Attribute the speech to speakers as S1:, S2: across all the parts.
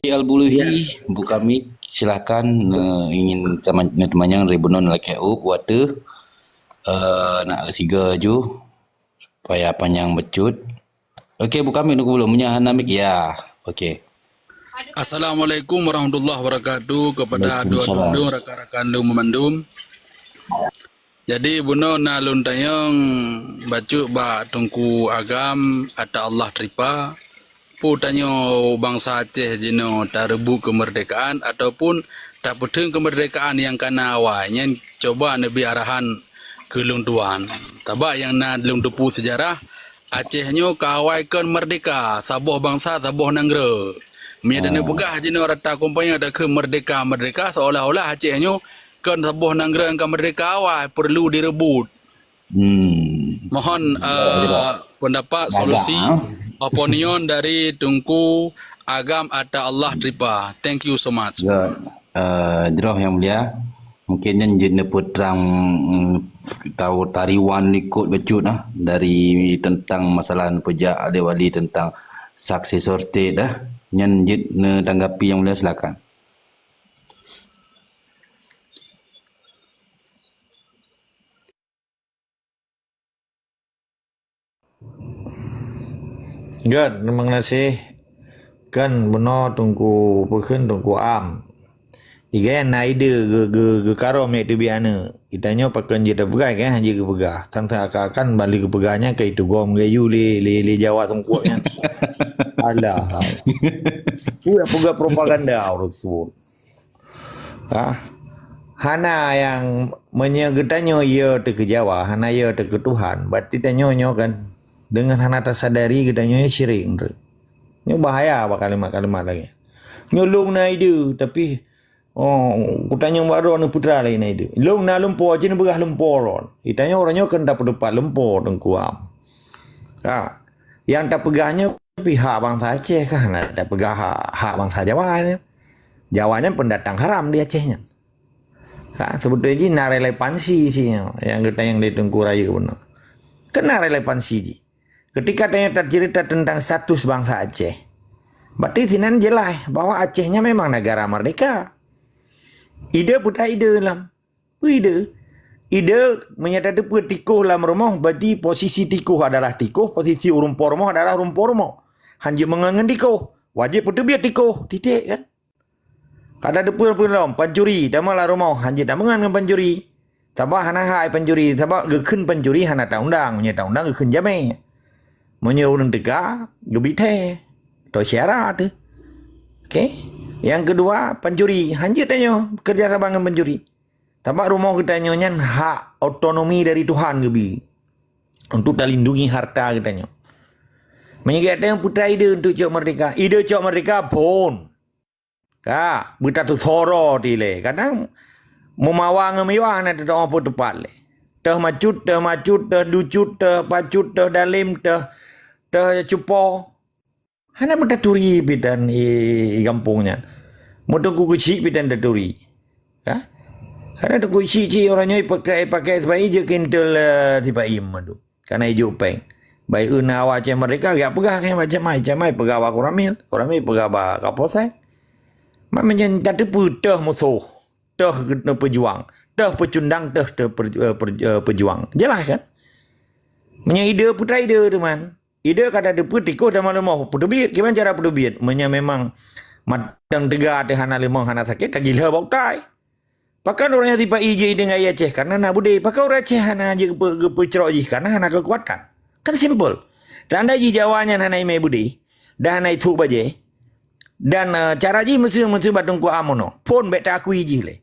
S1: Ya,
S2: Al-Buluhi buka mic silakan ingin teman-teman yang ribuan lagi water nak ketiga ju supaya panjang becut. Okey buka mic dulu punya hana mic ya. Okey.
S3: Assalamualaikum warahmatullahi wabarakatuh kepada
S2: Waalaikumsalam.
S3: dua-dua rakan-rakan lu memandum. Jadi buno na lun tayong bacu ba tungku agam ata Allah tripa pu tanyo bangsa Aceh jino tarebu kemerdekaan ataupun tak peteng kemerdekaan yang kana awalnya coba nabi arahan ke lung tuan. Taba yang na lung tepu sejarah Acehnya kawaikan merdeka sabuh bangsa sabuh negara. Miadana pegah jino rata kumpanya ada ke merdeka seolah-olah Acehnya kan sebuah negara yang merdeka awal perlu direbut. Mohon pendapat solusi opinion dari Tunku Agam Atta Allah Tripa. Thank you so much.
S2: Ya, Jroh yang mulia, mungkin yang jenis putrang tahu tariwan likut becut dari tentang masalah pejak adik wali tentang saksi sorted yang tanggapi yang mulia silakan.
S4: Good, terima kasih. Kan benar tunggu pekan tunggu am. Ikan naide ge karo mek tu biana. Itanya pakan je pegai kan hanya ke pegah. Tanta akan balik ke pegahnya ke itu gom ge yu le Jawa tungkunya. Alah. Uya pegah propaganda urut tu. Hana yang menyegetanyo ia te ke Jawa, hana ia te ke Tuhan. Berarti tanyo kan dengan hana tersadari getanyo syirik. Ini bahaya apa kalimat-kalimat lagi. Nyolong na ide tapi kutanya baru ni putra lain na ide. Long na lumpur je ni berah lumpur. Itanya orangnya kan dapat dapat lumpur tengkuam. Yang tak pegahnya pihak bangsa Aceh kan ada pegah hak bangsa Jawa ni. Jawanya pendatang haram di Acehnya. Sebetulnya ini nak relevansi sih yang kita yang di Tengku Raya benar. Kena relevansi je. Ketika tanya cerita tentang status bangsa Aceh, berarti sinan jelas bahwa Acehnya memang negara merdeka. Ide putra ide dalam. Ide menyatakan tikuh dalam rumah, berarti posisi tikuh adalah tikuh, posisi rumpur rumah adalah rumpur rumah. Hanya mengangan tikuh, wajib putu biar tikuh, titik kan. Kada ada pun pencuri, damalah rumah, hanya tak mengangan pencuri. Sabah hana hai pencuri, sabah gekun pencuri hana tak undang, menyata undang gekun jamai. Menyuruh tegak, gebite, atau syarat. Okay. Yang kedua, pencuri. Hanya tanya kerja sama dengan pencuri. Tapi rumah kita nyonya hak otonomi dari Tuhan gebi. Untuk terlindungi harta kita nyonya. Menyatakan putra ide untuk cok merdeka. Ide cok merdeka pun. Berita tu soro tile. Kadang memawang mewah nak ada apa tepat le. Teh macut, teh ducut, teh pacut, teh dalim, teh cupo. Hana mendaturi bidan kampungnya. Mudung kecil bidan daturi. Karena tu kecil orangnya pakai sebab je kental tiba madu. Karena hijau peng. Baik awak macam mereka gak pegah kan macam pegah ba Koramil pegah ba Kaposai. Macam tak teh musuh, teh pejuang, teh pecundang, teh pejuang. Jelas kan? Punya ide putra ide teman. Ide kata ada tikuh dan malam mau pedubit. Gimana cara pedubit? Memang matang tegak ada hana lemah hana sakit tak gila bautai. Pakai orangnya tiba ije dengan Aceh karena nak budai. Pakai orang Aceh hana aja kepercerok je karena hana kekuatan. Kan simple. Tanda je Jawanya hana imai budai dan hana itu baje. Dan cara je mesti batung ku amono. Pun bet tak aku ije le.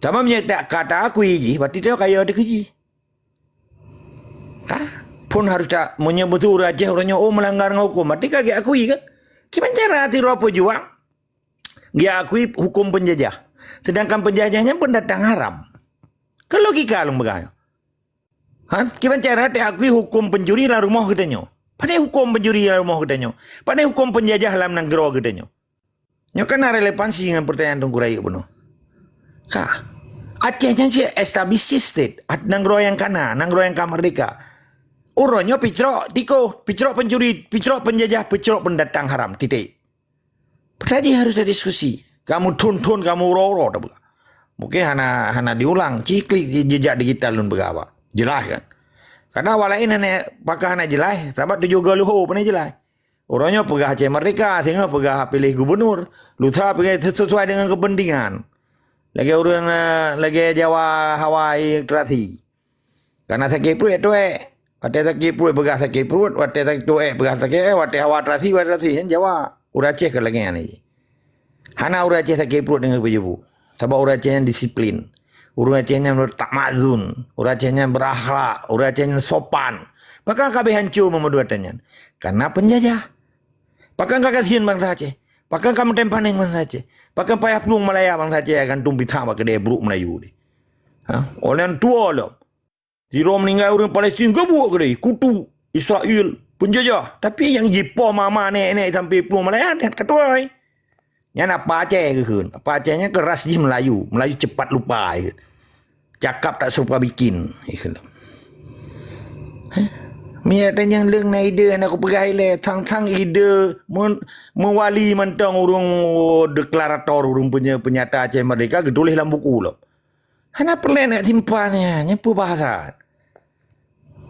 S4: Sama tak kata aku ije, berarti dia kaya ada keji. Pun harus tak menyebut Aceh orangnya melanggar hukum. Berarti kagak akui kan? Gimana cara tiru apa juang? Dia akui hukum penjajah. Sedangkan penjajahnya pendatang haram. Ke logika lu begini. Gimana cara dia akui hukum pencuri dalam rumah katanya? Padahal hukum pencuri dalam rumah katanya. Padahal hukum penjajah dalam negara katanya. Nyo kan relevansi dengan pertanyaan Tengku Raya penuh. Acehnya dia establish state. Negara yang kana, negara yang merdeka. Orangnya picrok tiko, picrok pencuri, picrok penjajah, picrok pendatang haram. Titik. Tadi harus ada diskusi. Kamu tun kamu roro dah buka. Mungkin hana diulang ciklik jejak digital lun begawa. Jelas kan? Karena walain hana pakai hana jelas, sahabat tu juga luho pun jelas. Orangnya pegah Aceh Merdeka, sehingga pegah pilih gubernur. Lutra pegah sesuai dengan kepentingan. Lagi orang lagi Jawa Hawaii terati. Karena sakit perut tu wate sakit perut pegah sakit perut, wate sakit tu pegah sakit wate Hawa terati kan Jawa. Orang Aceh ke lagi ni. Hana orang Aceh sakit perut dengan berjebu. Sebab orang Aceh yang disiplin. Orang Aceh yang tak mazun. Orang Aceh yang berakhlak. Orang Aceh yang sopan. Bahkan kabeh hancur memeduatannya. Karena penjajah. Bahkan kakak kasihan bangsa Aceh. Bahkan kamu tempaning bangsa Aceh. Bahkan payah pelung Malaya bangsa Aceh akan tumpi sama ke dia buruk Melayu ni. Oleh yang tua lah. Zero meninggal orang Palestin gebuk ke dia. Kutu Israel penjajah. Tapi yang jipo mama nenek sampai pelung Malaya ni ketua ni. Yang apa Aceh ke kan? Apa Acehnya keras je Melayu. Melayu cepat lupa. Cakap tak serupa bikin. Menyatakan yang leng na ide nak aku pergi le sang ide mewali mentang urung deklarator urung punya penyata Aceh Merdeka getulis dalam buku lo. Hana perlu nak simpannya, nyepu bahasa.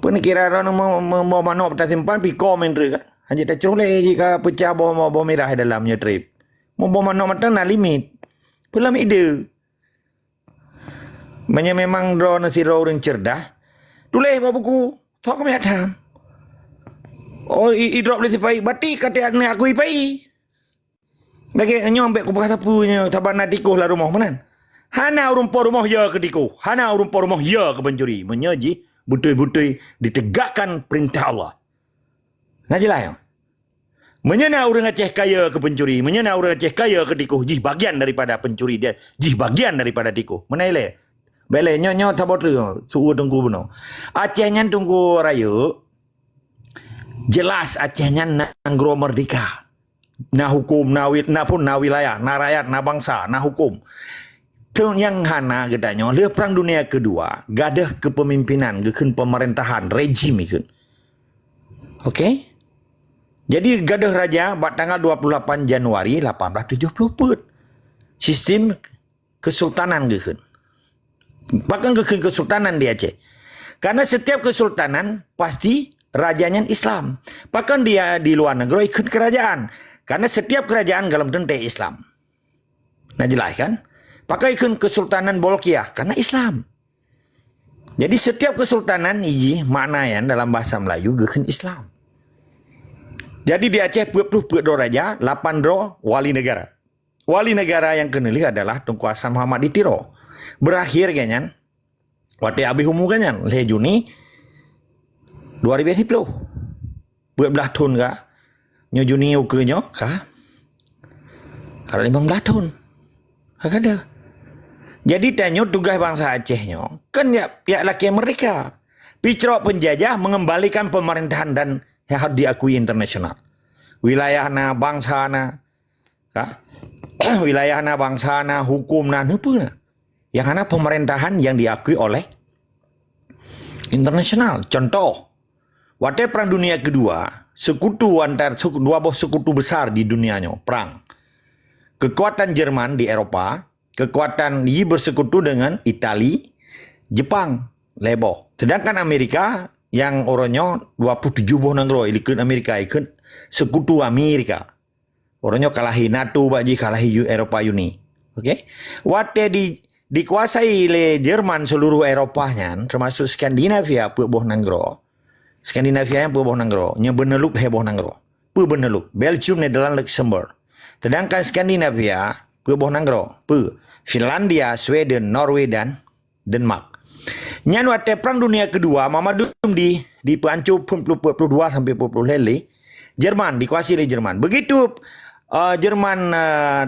S4: Penikira orang mau manop tak simpan pi komen tu kan. Hanya tak coleh jika pecah bom merah dalamnya trip. Mau manop matang na limit. Pelam ide. Memang drone nasi orang cerdas. Tulis buku. Tak kami ada. Oh, drop le sipai. Batik kata aku ipai. Lagi nyombe ku pakai sapunya sabar nadiko lah rumah manan. Hana rumah rumah ya ke diko. Hana rumah rumah ya ke pencuri. Menyaji betul-betul ditegakkan perintah Allah. Nah jelas ya. Menyena orang Aceh kaya ke pencuri. Menyena orang Aceh kaya ke diko. Jih bagian daripada pencuri dia. Jih bagian daripada diko. Menaile. Bele nyo sabar tu. Suruh tunggu benar. Acehnya tunggu raya. Jelas Acehnya nanggro merdeka. Na hukum, na wilayah, na rakyat, na bangsa, na hukum. Yang hana gedanya, le perang dunia kedua, gadah kepemimpinan, gekeun pemerintahan, rejim ikun. Okey? Jadi gadah raja pada tanggal 28 Januari 1874. Sistem kesultanan gekeun. Bahkan gekeun kesultanan di Aceh. Karena setiap kesultanan pasti rajanya Islam. Bahkan dia di luar negeri ikut kerajaan. Karena setiap kerajaan dalam tentu Islam. Nah jelas kan? Pakai ikut kesultanan Bolkiah. Karena Islam. Jadi setiap kesultanan ini maknanya dalam bahasa Melayu ikut Islam. Jadi di Aceh 22 raja, 8 wali negara. Wali negara yang kenali adalah Tunku Hasan Muhammad di Tiro. Berakhir kayaknya. Waktu habis umur kayaknya. Le Juni 2010. Belah tahun kah? Nyo Juni ukenya kah? Kalau 15 tahun. Kagak ada. Jadi tanya tugas bangsa Acehnya. Kan ya pihak laki mereka. Picrok penjajah mengembalikan pemerintahan dan yang harus diakui internasional. Wilayahna, bangsana. Wilayahna, bangsana, hukumna, nupuna. Yang mana pemerintahan yang diakui oleh internasional. Contoh, waktu Perang Dunia Kedua, sekutu antar dua buah sekutu besar di dunianya, perang. Kekuatan Jerman di Eropa, kekuatan ini bersekutu dengan Itali, Jepang, lebo. Sedangkan Amerika yang orangnya 27 buah negara ikut Amerika ikut sekutu Amerika. Orangnya kalahi NATO bagi kalahi Eropa Uni. Okey. Waktu dikuasai oleh Jerman seluruh Eropanya termasuk Skandinavia buah negara. Skandinavia yang buah negara, nya Benelux heboh negara. Benelux, Belgium, Netherlands, Luxembourg. Sedangkan Skandinavia buah negara, Finlandia, Sweden, Norway dan Denmark. Nyan waktu Perang Dunia Kedua, Mamadum di Perancu 22 sampai 40 lele, Jerman dikuasai oleh Jerman. Begitu Jerman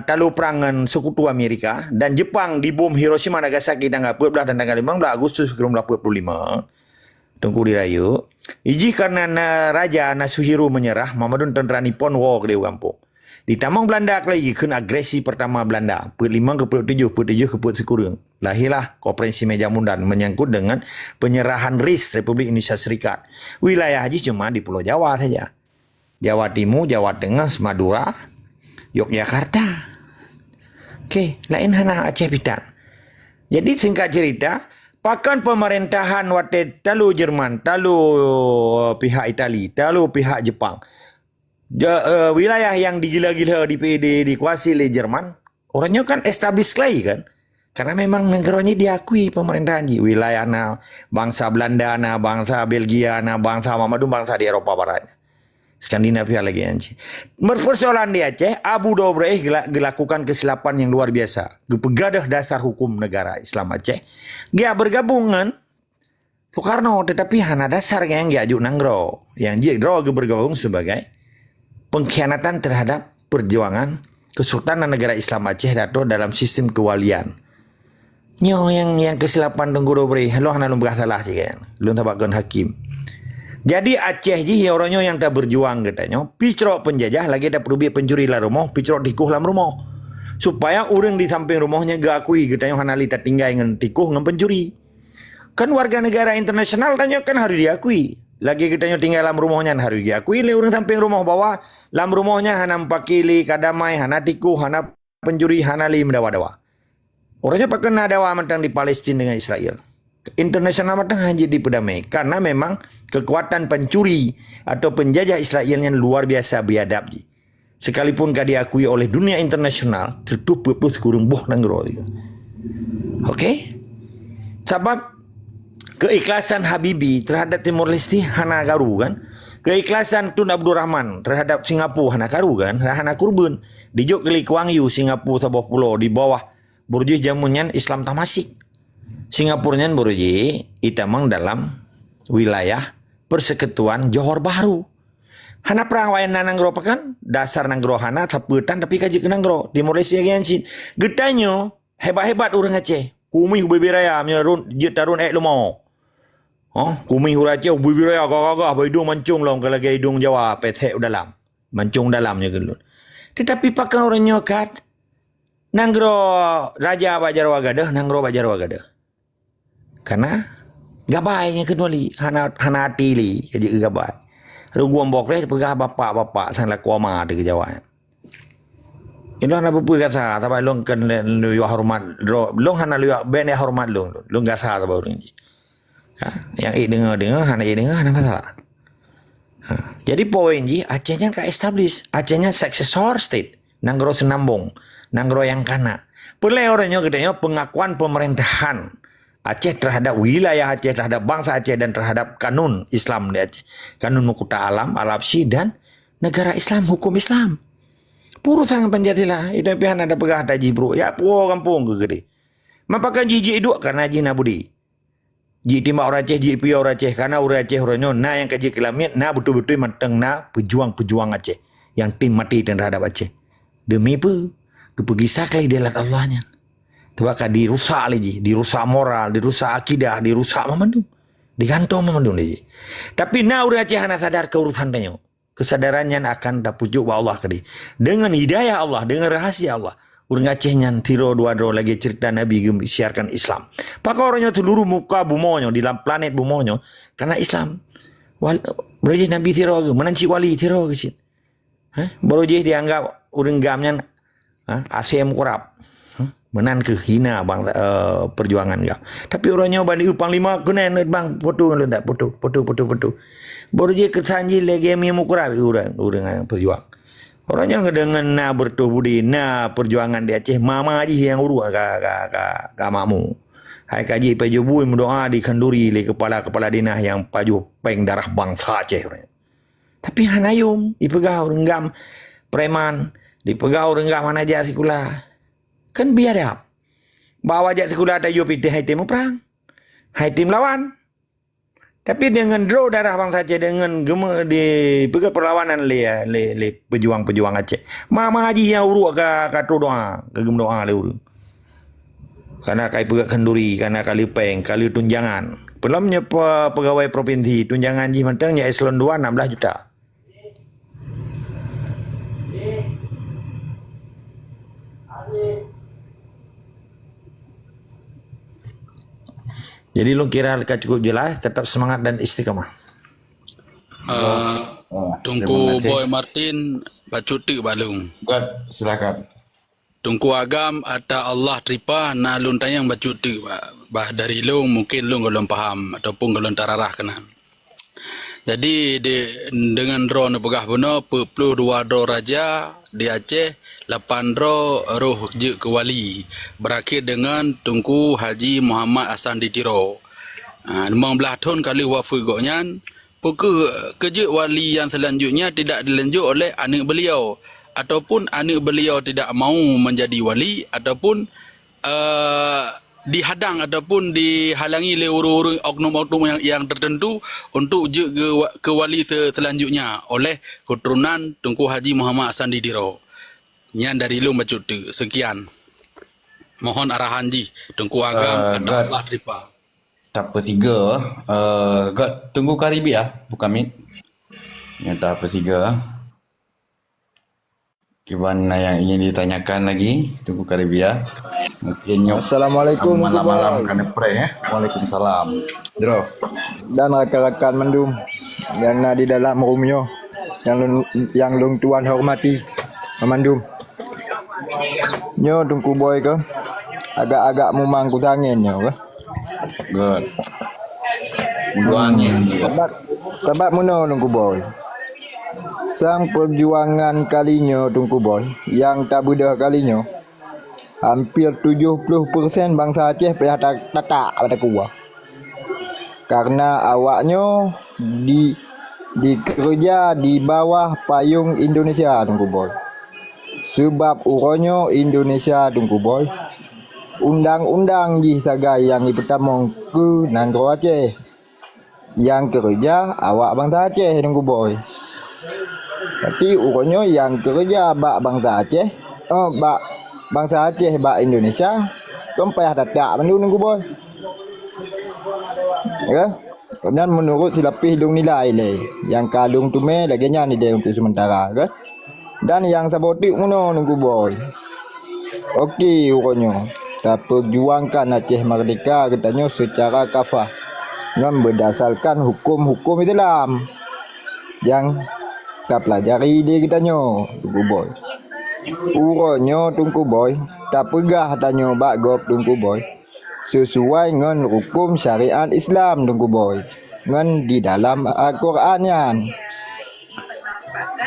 S4: talu perangan sekutu Amerika dan Jepang dibom Hiroshima Nagasaki tanggal 14 dan tanggal 15 Agustus 1945. Tengku dirayu. Iji karena Raja Nasuhiro menyerah, Mamadun tentera Nippon war ke dia kampung. Ditambang Belanda lagi kena agresi pertama Belanda. Put 5 ke put 7, put 7 ke put sekurang. Lahirlah Konferensi Meja Mundan menyangkut dengan penyerahan RIS Republik Indonesia Serikat. Wilayah haji cuma di Pulau Jawa saja. Jawa Timur, Jawa Tengah, Madura, Yogyakarta. Okey, lain hana Aceh Pitan. Jadi singkat cerita, pakan pemerintahan waktu talu Jerman, talu pihak Itali, talu pihak Jepang. Wilayah yang digila-gila dikuasai oleh Jerman, orangnya kan establish lagi kan. Karena memang negaranya diakui pemerintahan di wilayah bangsa Belanda, bangsa Belgia, bangsa Mamadun, bangsa di Eropa Barat. Skandinavia lagi anci. Persoalan di Aceh, Abu Dobre melakukan kesilapan yang luar biasa. Pegadah dasar hukum negara Islam Aceh. Dia bergabung dengan Soekarno, tetapi hana dasar yang dia ajuk nanggro. Yang dia bergabung sebagai pengkhianatan terhadap perjuangan Kesultanan Negara Islam Aceh dalam sistem kewalian. Nyo yang kesilapan Tengku Dobre, lo hana lu salah sih kan. Lu tabakkan hakim. Jadi Aceh ji orangnya yang tak berjuang katanya, picrok penjajah lagi tak perlu pencuri lah rumah, picrok tikuh lah rumah. Supaya orang di samping rumahnya gak akui katanya hanali tak tinggal dengan tikuh dengan pencuri. Kan warga negara internasional tanya kan harus diakui. Lagi katanya tinggal dalam rumahnya harus diakui le orang samping rumah bawah, dalam rumahnya hana pakili kadamai, hana tikuh, hana pencuri, hana li mendawa-dawa. Orangnya pakai nadawa mentang di Palestina dengan Israel. Internasional matang hanya diperdamai karena memang kekuatan pencuri atau penjajah Israel yang luar biasa biadab. Sekalipun gak diakui oleh dunia internasional, tertutup pupus kurung boh nanggro. Okey? Sebab keikhlasan Habibie terhadap Timor Leste hana garu kan? Keikhlasan Tun Abdul Rahman terhadap Singapura hana garu kan? Hana kurban. Di Jok Keli Kuang Yu Singapura sebuah pulau di bawah burjuh jamunyan Islam Tamasik. Singapurnya beruji itamang dalam wilayah persekutuan Johor Bahru. Hana perang wayan nanggro pakan dasar nanggro hana saputan tapi kaji ke nanggro di Malaysia gensin. Getanyo hebat-hebat orang Aceh. Kumi bebiraya menyerun jetarun lu mau. Oh, kumi Aceh bebiraya gagah hidung mancung long kalau hidung Jawa pethek dalam. Mancung dalamnya gelun. Tetapi pakan orang nyokat nanggro Raja Bajarwa Gadah, nanggro Bajarwa Gadah. Karena gabaynya kenuali hana hati li kaji gabay. Ruguam bokre pegah bapak sang lakoma de Jawa. Ilo na bupu kasa tapi long kan lu hormat long hana lu bene hormat long gak sah ta baru ni. Yang dengar hana hana masalah. Jadi poin ji Acehnya ka establish, Acehnya successor state, nanggro senambung, nanggro yang kana. Pele orangnya gedenya pengakuan pemerintahan Aceh terhadap wilayah Aceh, terhadap bangsa Aceh dan terhadap kanun Islam di Aceh. Kanun Mukuta Alam, Al-Habsyi dan negara Islam, hukum Islam. Puru sang penjatilah. Itu pihan ada pegah taji bro. Ya puo kampung ke gede. Mapakan jiji iduk karena ji nabudi. Ji timba orang Aceh, ji pia orang Aceh. Karena orang Aceh orangnya na yang kaji kelamit, na betul-betul manteng na pejuang-pejuang Aceh. Yang tim mati terhadap Aceh. Demi apa? Kepergi sakli delat Allahnya. Tebaka dirusak lagi, dirusak moral, dirusak akidah, dirusak memandung. Digantong memandung lagi. Tapi na urang Aceh hana sadar keurusan tanya. Kesadarannya akan dapujuk wa Allah kadi. Dengan hidayah Allah, dengan rahasia Allah. Urang Acehnya tiro dua dro lagi cerita Nabi siarkan Islam. Paka orangnya seluruh muka bumonyo di dalam planet bumonyo karena Islam. Baru Nabi tiro menanci wali tiro kesit. Baru dianggap urang gamnya ASEM kurap. Menan ke hina bang perjuangan kau. Tapi orangnya bani upang 5 kena bang foto lu tak foto. Baru je kesanji lagi mi mukura orang perjuang. Orangnya dengan na bertuh budi na perjuangan di Aceh mama aja yang urus ka makmu. Hai kaji paju bui mendoa di kenduri le kepala dinah yang paju peng darah bangsa Aceh. Tapi hanayum dipegah orang gam preman, dipegah orang gam mana aja sikula. Kan biadab. Bawa ajak sekolah tayo pitih hai tim perang. Hai tim lawan. Tapi dengan draw darah bangsa Aceh dengan di pegang perlawanan le pejuang-pejuang Aceh. Mama haji yang uruk ka doa, ke gem doa le uruk. Karena kai pegang kenduri, karena kali peng, kali tunjangan. Pelamnya pegawai provinsi tunjangan ji mentangnya eselon 2 16 juta. Jadi lu kira cukup jelas, tetap semangat dan istiqamah.
S3: Tungku Boy Martin bacut tu balung.
S2: God, silakan.
S3: Tungku agam ada Allah tripa na lun tayang bacut tu bah dari lung mungkin lung golong paham ataupun golong tararah kenan. Jadi dengan dro na pegah beno 22 dro raja di Aceh, 8 dro roh je ke wali. Berakhir dengan Tunku Haji Muhammad Hasan Ditiro. 16 tahun kali wafu goknyan, kerja wali yang selanjutnya tidak dilanjut oleh anak beliau ataupun anak beliau tidak mau menjadi wali ataupun dihadang ataupun dihalangi oleh urus oknum-oknum yang tertentu untuk je ke wali selanjutnya oleh keturunan Tunku Haji Muhammad Hasan Ditiro. Nyan dari lu bacut tu. Sekian. Mohon arahan ji Tunku Agam ada Allah tripa.
S2: Tak apa tiga. God, tunggu Karibia, bukan Mit. Yang tak apa tiga. Gimana yang ingin ditanyakan lagi? Tunggu Karibia. Mungkin nyok.
S1: Assalamualaikum,
S2: Malam-malam kena pray ya. Waalaikumsalam. Dro.
S1: dan rakan-rakan mendum yang ada di dalam rumio yang lung tuan hormati memandum. Nyo tungku boy ke agak-agak memang kusangin nyo ke.
S2: Good. Buangin dia.
S1: Sebab muno tungku boy. Sang perjuangan kalinya tungku boy yang tak budah kalinya hampir 70% bangsa Aceh payah tatak pada kuah. Karena awaknya dikerja di bawah payung Indonesia tunggu boy. Sebab uronyo Indonesia tunggu boy. Undang-undang ji sagai yang pertama ke Nangro Aceh. Yang kerja awak bangsa Aceh tunggu boy. Berarti uronyo yang kerja bak bangsa Aceh, bak bangsa Aceh bak Indonesia, kau payah datak mendu tunggu boy. Ya. Kemudian menurut silapih hidung nilai le. Yang kalung tu me lagi nyan dia untuk sementara kan. Dan yang sabotik muno nunggu boy. Okey uronyo. Tak perjuangkan Aceh merdeka katanya secara kafah. Dengan berdasarkan hukum-hukum Islam. Yang tak pelajari dia katanya tunggu boy. Uronyo tunggu boy. Tak pegah tanya bak gop tunggu boy. Sesuai dengan hukum syariat Islam tunggu boy. Dengan di dalam Al-Quran yan.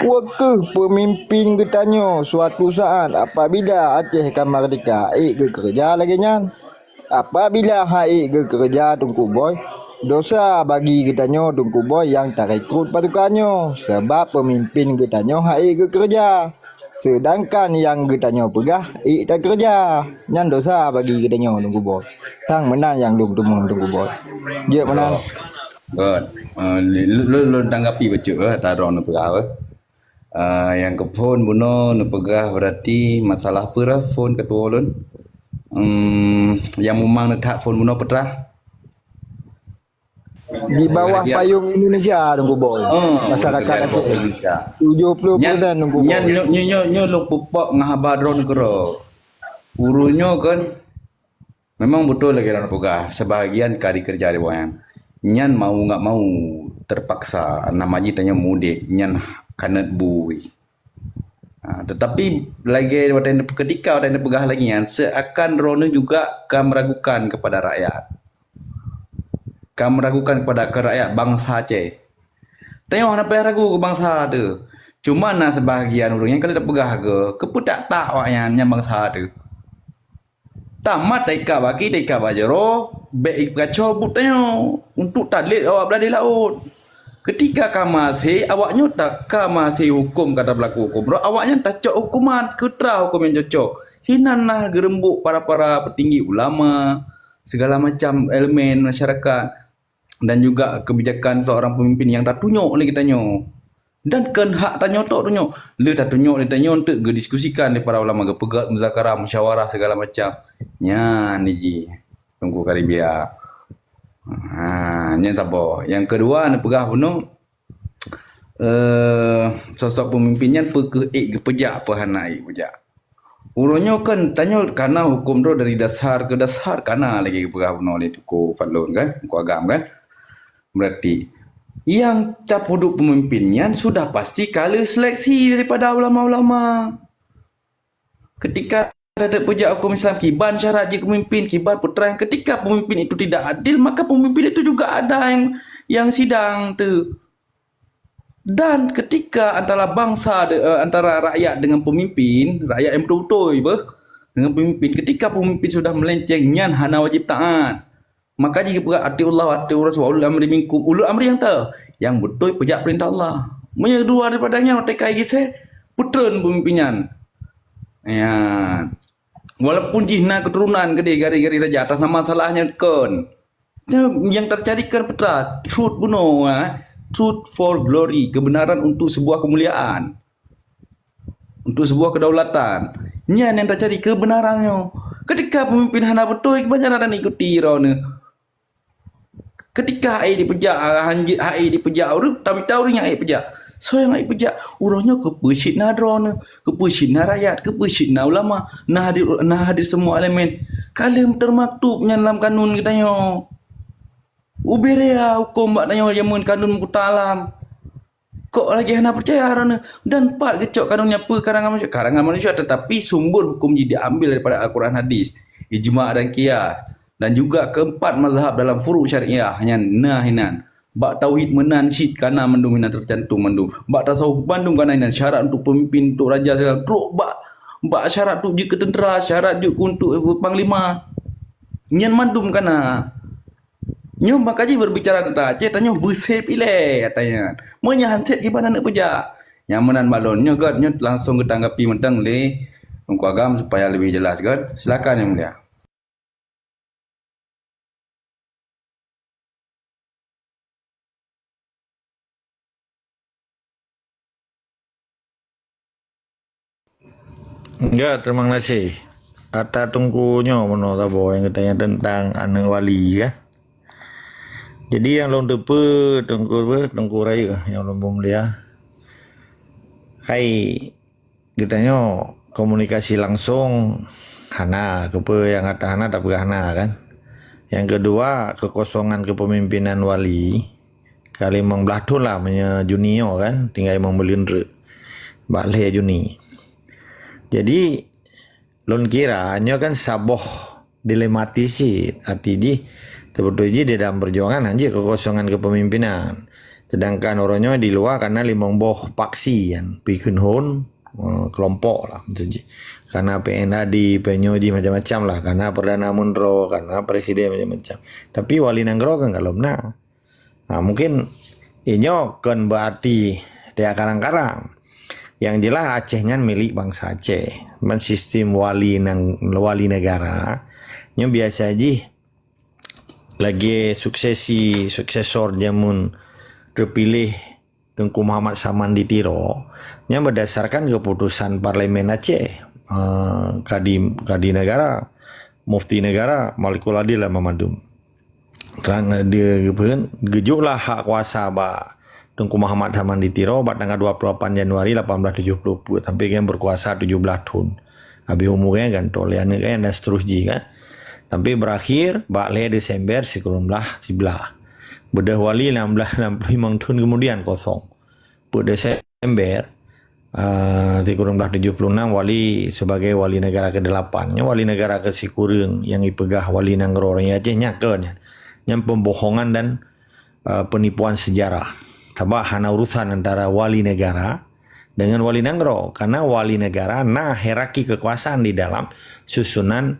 S1: Waktu pemimpin katanya suatu saat apabila Aceh akan merdeka, ke kerja lagi nyan. Apabila ke kerja tunggu boy, dosa bagi katanya tunggu boy yang tak rekrut pasukannya. Sebab pemimpin katanya ke kerja. Sedangkan yang katanya pegah, tak kerja. Nyan dosa bagi katanya tunggu boy. Sang menang yang lung tumung tunggu boy. Dia menang.
S2: Good. Lu tanggapi baca taruh nak pegah. Yang ke phone buno nak pegah berarti masalah apa lah phone ketua lun. Yang memang nak phone buno petrah.
S1: Di bawah payung Indonesia tunggu boy. Masyarakat Aceh.
S2: Indonesia.
S1: 70% tunggu boy.
S2: Nyo lu pupak ngahabar drone kero. Urunyo kan memang betul lagi orang pegah. Sebahagian kari kerja di bawah. Nyan mau enggak mau terpaksa nama ji tanya mudik nyan kanat bui. Tetapi lagi ketika ada pegah lagi yang seakan rono juga kam meragukan kepada rakyat. Kam meragukan kepada rakyat bangsa Aceh. Tengok apa yang ragu ke bangsa tu. Cuma na sebahagian orang yang kalau tak pegah ke pudak tak yang bangsa tu. Tamat taika bagi taika bajaro baik kacau butanya untuk tadlit awak berada di laut. Ketika kamasih awaknya tak kamasih hukum kata berlaku hukum. Bro, awaknya tak cocok hukuman, ketra hukum yang cocok. Hinanlah gerembuk para petinggi ulama, segala macam elemen masyarakat dan juga kebijakan seorang pemimpin yang tak tunjuk oleh kitanya. Dan kan hak tanya tok tunjuk. Le tak tunjuk dia tanya untuk didiskusikan di para ulama ke pegat muzakarah, musyawarah segala macam. Nya ni ji. Tunggu Karibia. Nya tak apa. Yang kedua nak pegah penuh sosok pemimpinnya pejak apa hanai pejak. Urunyo kan tanya karena hukum tu dari dasar ke dasar karena lagi pegah penuh ni Tuku Fadlun kan, Tuku Agam kan. Berarti Yang terpuduk pemimpinnya sudah pasti kala seleksi daripada ulama-ulama. Ketika ada pejak hukum Islam, kiban syarat je pemimpin, kiban putera. Ketika pemimpin itu tidak adil, maka pemimpin itu juga ada yang sidang tu. Dan ketika antara bangsa, antara rakyat dengan pemimpin, rakyat yang betul-betul dengan pemimpin, ketika pemimpin sudah melenceng, nyan hana wajib taat. Maka jika berat atiullah, atiur rasul, ulul amri minkum, ulul amri yang betul pejak perintah Allah. Menyedua daripadanya, mereka kisah, puteren pemimpinnya. Ya. Walaupun jihna keturunan gede gari-gari raja atas nama salahnya kon. Yang tercarikan putra, truth bunuh, truth for glory, kebenaran untuk sebuah kemuliaan, untuk sebuah kedaulatan. Nyan yang tercari kebenarannya. Ketika pemimpin hana betul, kebanyakan dan ikuti rona. Ketika ai dipejak, ai dipejak, orang tapi tahu yang ai pejak. So yang ai pejak, urangnya kepesit na drone, kepesit na rakyat, kepesit na ulama, nah hadir semua elemen. Kalau termaktub dalam kanun katanya. Uberea hukum bak tanya jamun kanun muka alam. Kok lagi hana percaya rana dan part kecok kanunnya apa karangan manusia tetapi sumber hukum diambil daripada Al-Quran hadis, ijma' dan qiyas. Dan juga keempat mazhab dalam furu' syariah hanya nahinan. Bak tauhid menan syid kana mendung hinan tercantum mendung. Bak tasawuf bandung kana hinan syarat untuk pemimpin, untuk raja segala. Teruk bak syarat untuk je ketentera, syarat je untuk panglima. Nyan mandum kana. Nyo makaji berbicara tentang Aceh, tanya bersih pilih katanya. Monya hanset gimana nak pejak. Nyamanan balon nyo God, nyo langsung ketanggapi mentang le Tengku Agam supaya lebih jelas God. Silakan yang mulia.
S4: Ya, terima kasih. Ata tungkunya meno tabo yang katanya tentang anak wali kan. Jadi yang long depe tengku raya yang long mulia. Hai katanya komunikasi langsung hana kepe yang kata hana tak hana kan. Yang kedua kekosongan kepemimpinan wali kali memang belatun lah punya junior kan, tinggal membelindra balik juni. Jadi lon kira hanya kan saboh dilematis arti di sebetulnya di dalam perjuangan hanya kekosongan kepemimpinan. Sedangkan orangnya di luar karena limong boh paksi kan, pikun hon kelompok lah maksudnya. Karena PNAD, penyoji macam-macam lah, karena Perdana Menteri, karena Presiden macam-macam. Tapi Wali Nanggro kan kalau benar. Nah, mungkin ini kan berarti dia karang-karang. Yang jelas Acehnya milik bangsa Aceh. Sistem wali negara. Nya biasa aja lagi suksesor jamun terpilih Tengku Muhammad Saman di Tiro. Nya berdasarkan keputusan Parlemen Aceh. Kadi negara, mufti negara, Malikul Adil lah Mamadum. Terang dia gejuklah hak kuasa Tengku Muhammad Saman di Tiro pada tanggal 28 Januari 1870 sampai kan berkuasa 17 tahun. Habis umurnya kan tolian kan dan seterusnya kan. Sampai berakhir balik Desember 19 sebelah. Bedah wali 1665 tahun kemudian kosong. Pada Desember 1976 wali sebagai wali negara ke-8. Wali negara ke-10 yang dipegah Wali Nanggro orang Aceh nyakanya. Yang pembohongan dan penipuan sejarah. Tabah hana urusan antara wali negara dengan Wali Nanggro, karena wali negara hierarki kekuasaan di dalam susunan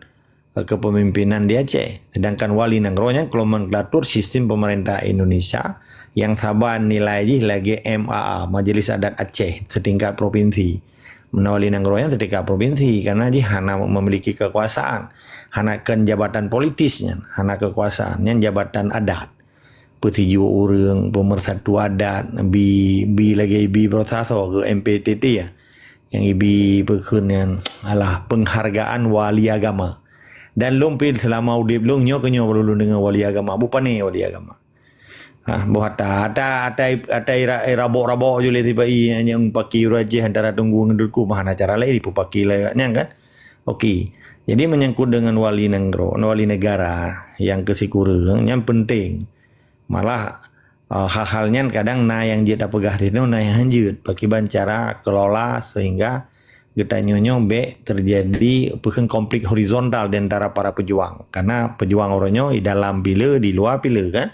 S4: kepemimpinan di Aceh. Sedangkan Wali Nanggro-nya nomenklatur sistem pemerintah Indonesia yang saban nilai lagi MAA, Majelis Adat Aceh setingkat provinsi. Wali Nanggro-nya setingkat provinsi karena dia hana memiliki kekuasaan, hana kan jabatan politisnya, hana kekuasaannya jabatan adat. Petiju urang pemersatu adat bi lagi prosaso ke MPTT ya. Yang ibi pekunian alah penghargaan wali agama. Dan lumpil selama udip lung nyo kenyo perlu dengan wali agama, bukan ni wali agama. Buh ada rabok-rabok jule tiba yang paki raja antara tunggu ngedulku mana cara lain dipaki layaknya kan. Okey. Jadi menyangkut dengan wali Nanggro, wali negara yang kesikurang yang penting. Malah hal-halnya kadang yang jeda pegah itu yang hanjut pakai cara kelola sehingga getanyonyo terjadi bukan konflik horizontal di antara para pejuang, karena pejuang orangnya di dalam bila di luar bila kan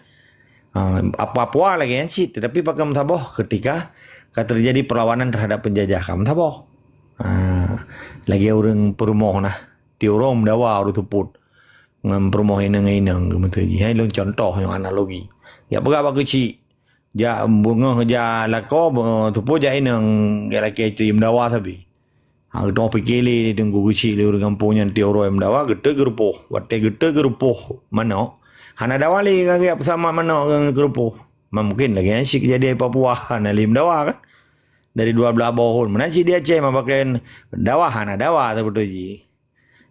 S4: apa-apa lagi kan sih, tetapi pakai mentaboh ketika terjadi perlawanan terhadap penjajah kamu mentaboh lagi orang perumoh nah diorong dawa orang tuput ngam perumoh inang gitu ji hai long contoh yang analogi ya pegawai kecil ja bunga ja lako tupu ja inang ya laki cim dawa tapi do pikili tunggu kecil orang kampung yang tioro em dawa gede gerupoh wate gede gerupoh mano hana dawa li kagak sama mano gerupoh mungkin lagi asyik jadi Papua hana lim dawa kan dari dua belah bohol mana sih dia cema pakai dawa hana dawa betul ji.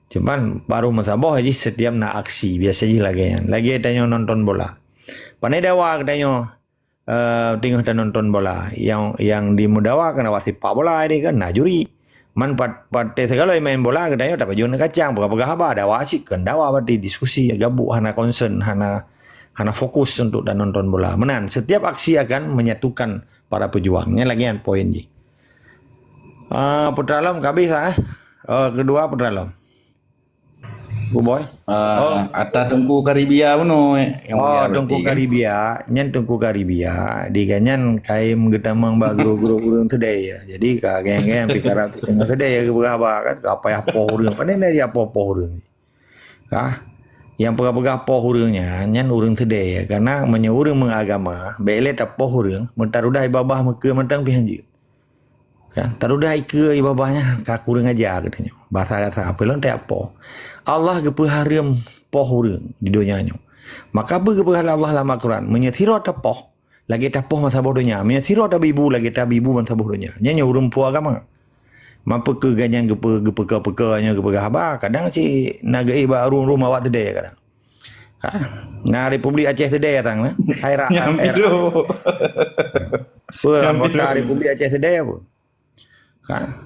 S4: Cuman baru masaboh aja setiap nak aksi biasa je lagi tanya nonton bola. Panai dawa tanya tengah nonton bola yang di mudawa kena wasip bola ini kan nak juri. Man partai segala main bola katanya dapat jual kacang pegah apa dawa asik kan dawa berarti diskusi gabung hana concern hana fokus untuk dan nonton bola. Menan setiap aksi akan menyatukan para pejuangnya lagi yang poin ji. Putralam kabis kedua putralam. Bu boy.
S2: Atas Tengku Karibia puno
S4: Tengku Karibia, nyan Tengku Karibia, di kanyan kaim getamang ba guru-guru today ya. Jadi ka geng-geng pikara tengah today ya apa kan apa ya po urang. Panen dari apa po urang. Yang pegah-pegah po urangnya nyan urang today ya karena menyeurang mengagama, bele tap po urang, mentarudah ibabah meke mentang pihanji. Kan tarudah ike ibabahnya ka kurang aja katanya. Bahasa kata apa lon tak apa. Allah gepehareum poh urang di dunianya. Maka bergepehareum Allah dalam Al-Quran menyethiro tapoh lagi tapoh masa bodohnya, menyethiro tabibu lagi tabibu masa bodohnya. Nya urang po agama. Mampu ke ganyang gepeka-pekanya gepeka haba kadang si nagai ba rumah awak tede kadang. Nah Republik Aceh tede datang nah. Haira. Anggota Republik Aceh tede apa?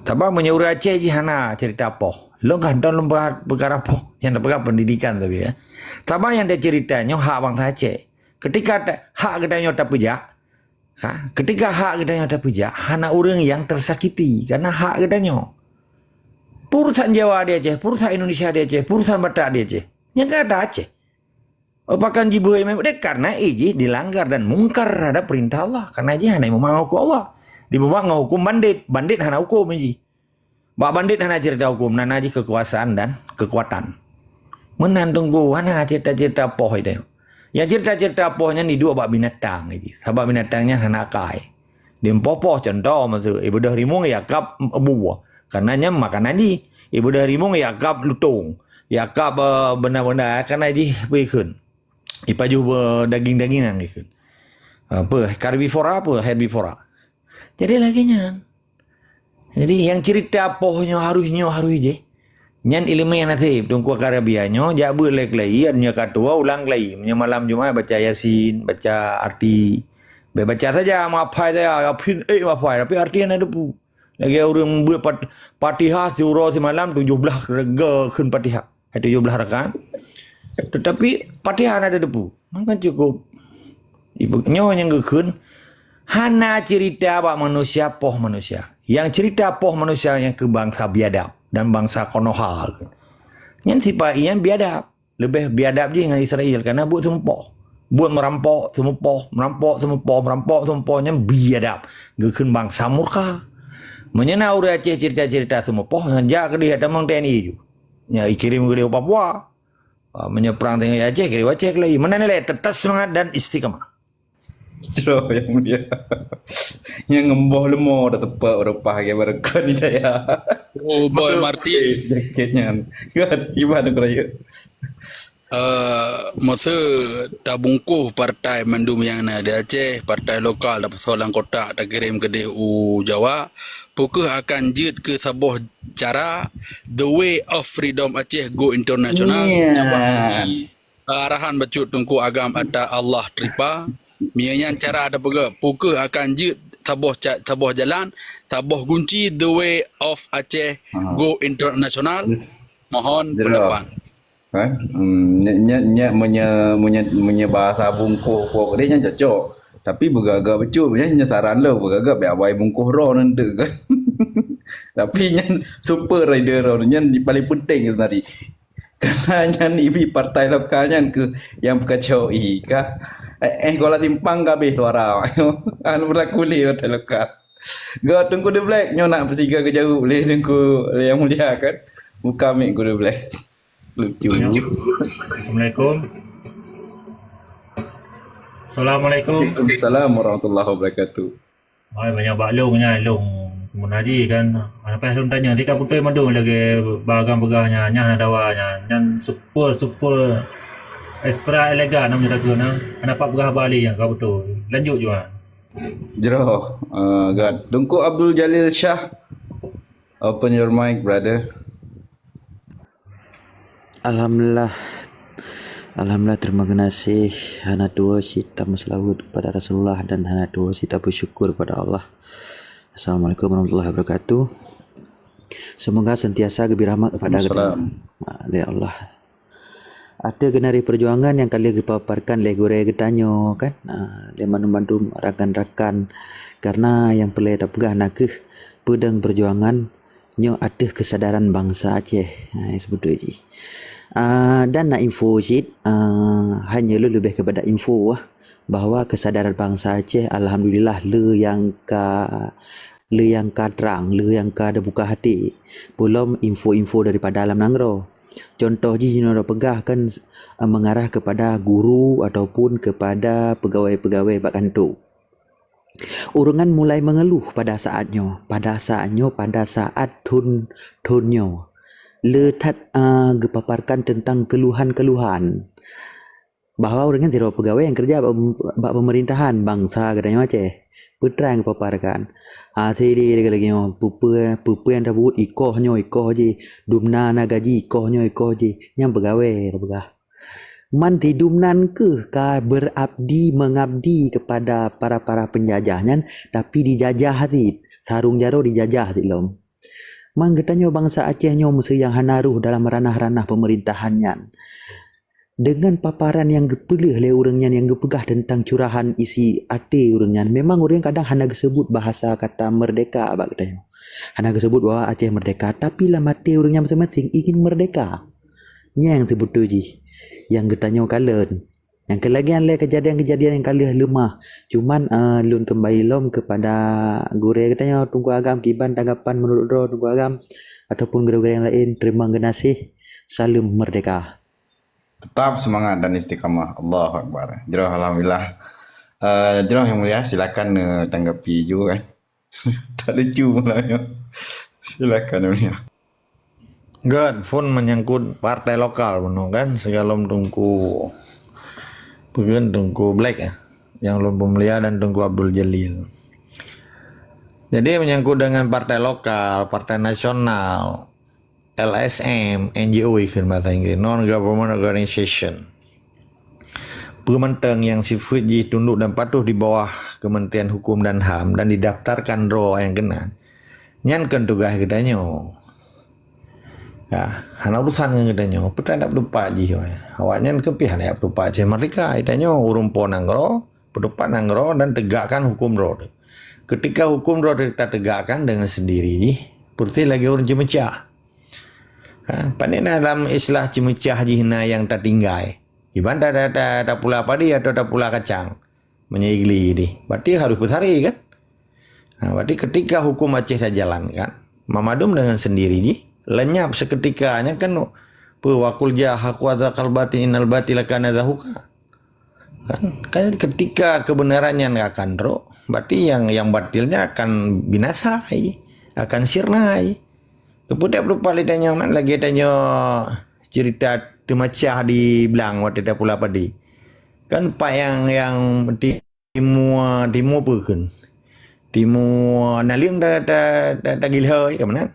S4: Sabah menyuruh Aceh jihana cerita poh. Lo gantan lomba perkara poh yang dapat pendidikan tapi ya. Sabah yang dia ceritanya hak bangsa Aceh. Ketika hak kita nyota pejak, ketika hak kita nyota pejak, hana orang yang tersakiti karena hak kita nyok. Purusan Jawa di Aceh, purusan Indonesia di Aceh, purusan Batak di Aceh. Yang ada Aceh. Apakan jibu memang karena iji dilanggar dan mungkar terhadap perintah Allah. Karena iji hanya memangku Allah. Di bawah hukum bandit hana hukum ini. Bak bandit hana cerita hukum, nana aja kekuasaan dan kekuatan. Menan tunggu hana cerita-cerita poh itu. Yang cerita-cerita pohnya di dua bak binatang ini. Sebab binatangnya hana kai. Di poh contoh maksud ibu dah rimung yakap buah. Karenanya makan aja. Ibu dah rimung yakap lutung. Yakap benda-benda karena aja berikun. Ipaju daging-dagingan gitu. Apa karnivora apa herbivora. Jadi laginya. Jadi yang cerita pohnya harus je. Nyan ilmu yang nanti tungku karabianyo jabu lek-lei nya katua ulang lei. Nya malam Jumat baca Yasin, baca arti. Baca saja maafai saya apin maafai tapi artinya ada pu. Lagi orang buat Fatihah surah semalam 17 rega keun Fatihah. 17 rakaat. Tetapi Fatihah ada debu. Maka cukup. Ibu nyo yang keun hana cerita bak manusia poh manusia. Yang cerita poh manusia yang ke bangsa biadab dan bangsa Konoha. Yang sifat yang biadab. Lebih biadab je dengan Israel karena buat sempoh. Buat merampok sempoh, merampok sempoh yang biadab. Gekeun bangsa murka. Menyenau Aceh cerita-cerita sempoh yang jak dia tamang TNI ju. Nya kirim ke dia Papua. Menyeberang dengan Aceh kiri Aceh lagi. Mana nilai tetap semangat dan istiqamah.
S2: Cero yang mulia. Yang ngemboh lemo dah tepak berupah ke berkah ni daya.
S3: Oh boy Martin.
S2: Jaketnya. Kan gimana keraya?
S3: Masa tabungkuh partai mendum yang ada di Aceh, partai lokal dapat soalan kotak tak kirim ke DU Jawa. Pukul akan jid ke sebuah cara the way of freedom Aceh go international. Arahan bacut tungku agam ada Allah tripa. Mianya cara ada pukul akan jid sebuah jalan, sebuah kunci the way of Aceh go international. Mohon pendapat.
S2: Nya bahasa bungkuh dia nya cocok. Tapi bergagak becut nya saran lo bergagak be abai bungkuh ro nanti kan. Tapi nyan super rider ro nyan paling penting sebenarnya. Karena nyan ibi partai lokal nyan ke yang kacau ka. Gola timpang kabeh suara. Anu berlaku li partai lokal. Gak tunggu The Black nyo nak bertiga ke jauh boleh tunggu yang mulia kan. Buka mic ku The Black. Lucu.
S5: Assalamualaikum. Assalamualaikum.
S2: Waalaikumsalam warahmatullahi wabarakatuh.
S5: Ay, banyak baklongnya, long menadi kan. Apa yang tanya, tika putai mandung lagi bagang-bagangnya, nyah dawanya, nyan super extra elegan namanya lagu na. Kenapa begah Bali yang kau betul. Lanjut juga.
S2: Jero, God. Tunggu Abdul Jalil Shah. Open your mic, brother.
S6: Alhamdulillah, terima kasih hana dua kita maslahut kepada Rasulullah dan hana dua kita bersyukur kepada Allah. Assalamualaikum warahmatullahi wabarakatuh. Semoga sentiasa gebirahmat kepada kita. Ya Allah. Ada genari perjuangan yang kali dipaparkan oleh gure getanyo kan. Le mandu rakan-rakan karena yang perlu ada pegah nakeh pedang perjuangan nyo ada kesadaran bangsa Aceh. Sebetulnya. Dan nak info Syed, hanya lebih kepada info bahawa kesadaran bangsa Aceh alhamdulillah le yang terang, le yang ada buka hati. Belum info-info daripada alam nangro. Contoh je kita pegah kan mengarah kepada guru ataupun kepada pegawai-pegawai bak kantor. Urungan mulai mengeluh pada saat tunyo letat gepaparkan tentang keluhan-keluhan bahawa orang kan tidak pegawai yang kerja bak pemerintahan bangsa katanya Aceh putra yang gepaparkan sini lagi pupu yang dah buat ikoh je dumna na gaji ikoh je yang pegawai pegah man tidumnan ke mengabdi kepada para penjajahnya tapi dijajah hati sarung jaro dijajah hati lom. Mang katanya bangsa Aceh nyo mesti yang hanaruh dalam ranah-ranah pemerintahannya. Dengan paparan yang gepelih oleh orangnya yang gepegah tentang curahan isi hati orangnya. Memang orang kadang hanya sebut bahasa kata merdeka abak katanya. Hanya sebut bahwa Aceh merdeka tapi lah mati orangnya masing-masing ingin merdeka. Nya yang sebut ji. Yang katanya kalen. Yang kelagian le kejadian-kejadian yang kali lemah. Cuman lun kembali lom kepada gure katanya tunggu agam kiban tanggapan menurut ro tunggu agam ataupun guru-guru yang lain. Terima kasih. Salam merdeka.
S2: Tetap semangat dan istiqamah. Allahu Akbar. Jero alhamdulillah. Jero yang mulia silakan tanggapi juga kan. Tak lucu pula ya. Silakan yang mulia.
S4: God, phone menyangkut partai lokal benar kan segalom tunggu Bukan Tungku Black yang Lumpuh Mulia dan Tungku Abdul Jalil. Jadi menyangkut dengan partai lokal, partai nasional, LSM, NGO ikan bahasa Inggris, non-government organization. Pementang yang sifat tunduk dan patuh di bawah Kementerian Hukum dan HAM dan didaftarkan ro yang kena. Nyankan tugas gedanya. Ya, hana urusan dengan gedanya. Petra tak berdupa je. Awaknya ke pihak yang berdupa je. Mereka itanya urumpo nanggro, berdupa nanggro dan tegakkan hukum ro. Ketika hukum ro kita tegakkan dengan sendiri, berarti lagi orang cemecah. Pandai dalam istilah cemecah jihna yang tak tinggal. Iban tak pula padi atau tak pula kacang. Menyigli ini. Berarti harus besari kan? Berarti ketika hukum Aceh dah jalankan, Mamadum dengan sendiri ni lenyap seketikanya kan wakul jaha kuadzakal batin innal batila kana zahuka. Kan ketika kebenarannya enggak akan ro, berarti yang batilnya akan binasa, akan sirnai. Kemudian berupa lidahnya man lagi tanya cerita temacah di belang waktu dah pula padi. Kan pak yang timu pun. Timu naliung dah gila ke mana?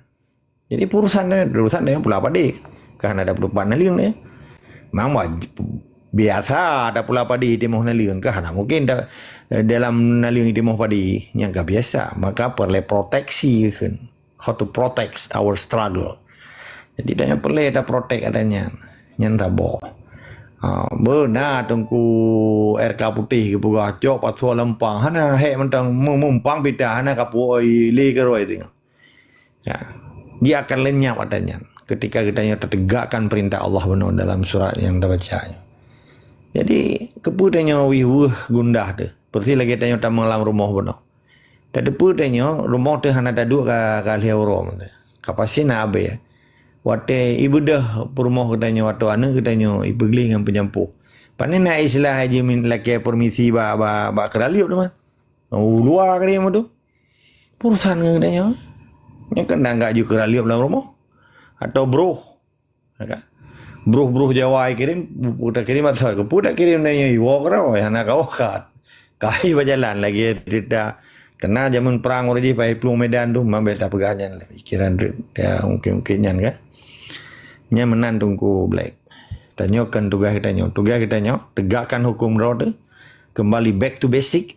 S4: Jadi urusan dia pula padi. Karena ada perubahan naliung ni. Memang biasa ada pula padi timu naliung karena mungkin dalam naliung timu padi yang tak biasa, maka perlu proteksi kan. How to protect our struggle. Jadi dia perlu ada protect adanya. Yang tak boh. Benar tungku RK putih ke pugah cok pasal lempang hana hek mentang memumpang bida hana kapu oi li ke roi tengok. Ya. Dia akan lenyap adanya ketika kita tertegakkan perintah Allah benar dalam surat yang kita baca. Jadi keputannya wiwuh gundah tu. Perti lagi tanya tak mengalam rumah benar. Tak depu tanya rumah tu hana dadu ka liauro. Kapasi na abe ya. Wate ibu dah perumah katanya watu anu katanya ibu geli dengan penyampu. Panen nak istilah haji min laki permisi ba keraliuk tu mah. Luar ke dia tu. Perusahaan katanya. Nya kan dah enggak juga keraliuk dalam rumah. Atau bro. Bro Jawa kirim udah kirim atau ke udah kirim nanya iwo karo anak kau kat. Kai berjalan lagi tidak kena zaman perang orang je pai pelung medan tu mambe tak pegangan pikiran ya mungkin kan. Nya menan tungku black. Tanyakan tugas kita tegakkan hukum roda, kembali back to basic